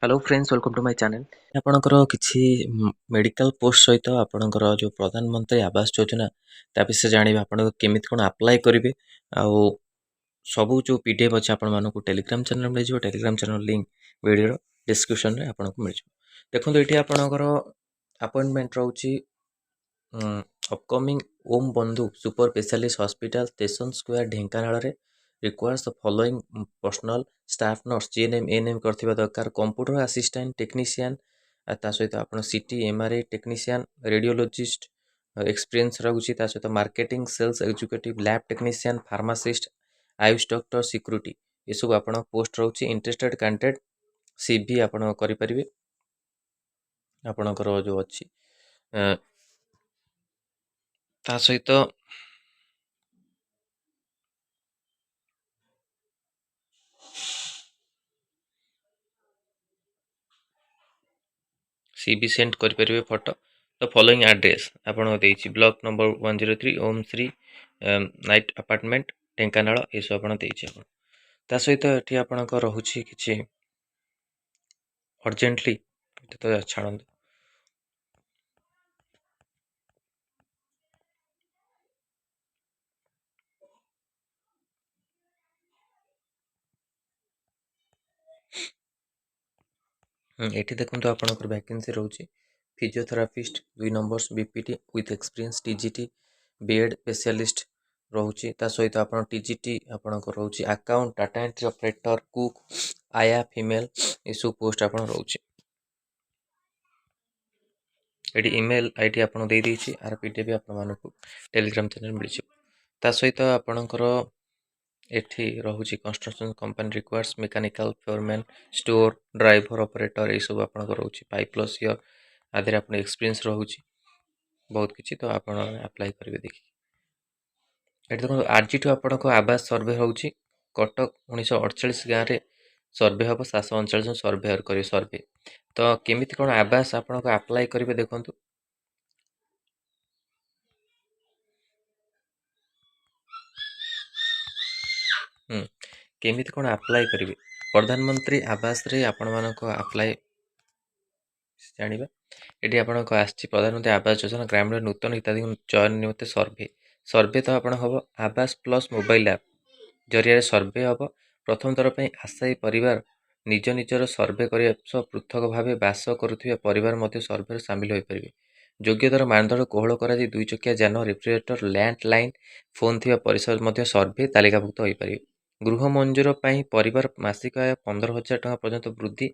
hello friends welcome to my channel आपणकर किसी medical post सहित आपणकर जो प्रधानमंत्री आवास योजना ता विषय जानवे आप केमिति कौन अप्लाई करेंगे आउ सबू जो पीडीएफ अच्छे आपण टेलीग्राम चैनल मिल Telegram channel link video description में आपको मिल देखो ये आपणकर अपॉइंटमेंट रोचे upcoming Om Bandhu super specialist hospital station square Dhenkanal requires the following personal staff nurse GNM ANM करथिबा दरकार कंप्यूटर असिस्टेंट टेक्नीशियन ता सहित आपण CT MRI technician radiologist experience रहुची ता सहित marketing sales executive lab technician pharmacist AYUSH doctor security ये सब आपण पोस्ट रहुची इंटरेस्टेड कैंडिडेट सीवी आपण करि परिबे आपणकर जो अछि ता सहित सीबी सेंड करें फोटो तो फॉलोइंग एड्रेस आपन देछि ब्लॉक नंबर 103 ओम श्री नाइट अपार्टमेंट ढेंकानाल ये सब आपन देछि आपन ता सहित एठी आपन को रहुछि किछि अर्जेंटली तो छाड़न एठी देखंतु आपन को वैकेंसी रहुछि physiotherapist 2 numbers BPT with experience TGT BEd specialist रहुछि ता सहित आपन टीजीटी आपन को रहुछि account data entry operator cook आया फीमेल इसु पोस्ट आपन रहुछि एटी ईमेल आईडी आपन दे दैछि आर पीडीएफ आपन मानको टेलीग्राम चैनल मिल ता सहित आपनकर एठी रहुछि construction company requires mechanical foreman store driver operator ये सब आपन रहुछि 5+ ईयर आधे आपन एक्सपीरियंस रहुछि बहुत किछि तो आपन अप्लाई करिवे देखि एठी देखो आरजीटू आपन को आवास सर्वे रहुछि कटक 1948 गाँव रे सर्वे हम 739 सर्वेयर करी सर्वे तो केमिति कोन आवास आपन को अप्लाई करिवे देखंतु केमिति कोन अप्लाई करिवे प्रधानमंत्री आवास रे आपण मानको अप्लाई जानिबा एटी आपण को आछि प्रधानमंत्री आवास योजना ग्रामीण नूतन हिताधिकारी चयन निमित्त सर्वे सर्वे तो आपण हबो आवास प्लस मोबाइल ऐप जरिया सर्वे हबो प्रथम थर पई आशायी परिवार निज निजर सर्वे करिया सह पृथक भावे बास करुथिबा परिवार मध्य सर्वे शामिल होई परिबे योग्यतार मानदंड कोहल करा दुई चकिया जान रेफ्रिजरेटर लैंडलाइन फोन थिबा परिसर मध्य सर्वे तालिकाभुक्त होई परिबे गृह मंजूर पई परिवार मासिक आय 15,000 टका पर्यंत वृद्धि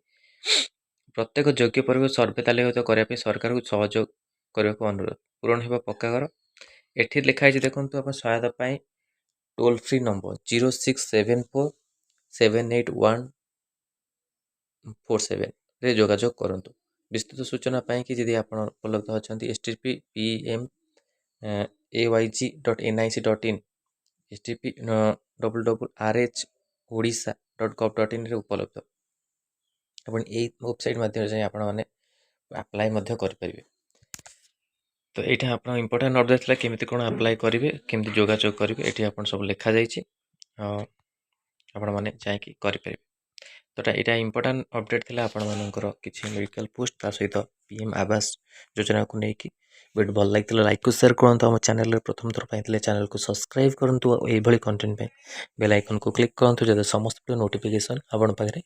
प्रत्येक योग्य परिवार सर्वे तालिकाभुक्त करिया सरकार को सहयोग करने को अनुरोध पूरण हेबा पक्का घर एठी लिखा है देखंतु अपन सहायता पई टोल फ्री नंबर 0674 78147 रे जोगाजोग करंतु विस्तृत सूचना पाई कि यदि आपण उपलब्ध अछंती stppm.ayg.nic.in stp@rhodisa.gov.in रे उपलब्ध अपन ए वेबसाइट माध्यम से आपण माने अप्लाई मध्य कर परिबे तो ये आप इंपोर्टां अपडेट था केमी कौन अप्लाई करेंगे केमी जोगाजोग करेंगे ये आप सब लिखा जाइए आपण मैंने चाहिए करेंगे तो यहाँ इंपोर्टां अपडेट थी आपण मानकर किसी मेडिकल पोस्ट ता सहित पीएम आवास योजना को लेकिन वीडियो भल लगी लाइक को शेयर करूँ आम चैनल प्रथम थर पाई चैनल को सब्सक्राइब करूँ ये कंटेंट बेल आइकन को क्लिक करूँ जब समस्त नोटिफिकेशन आपण पाखे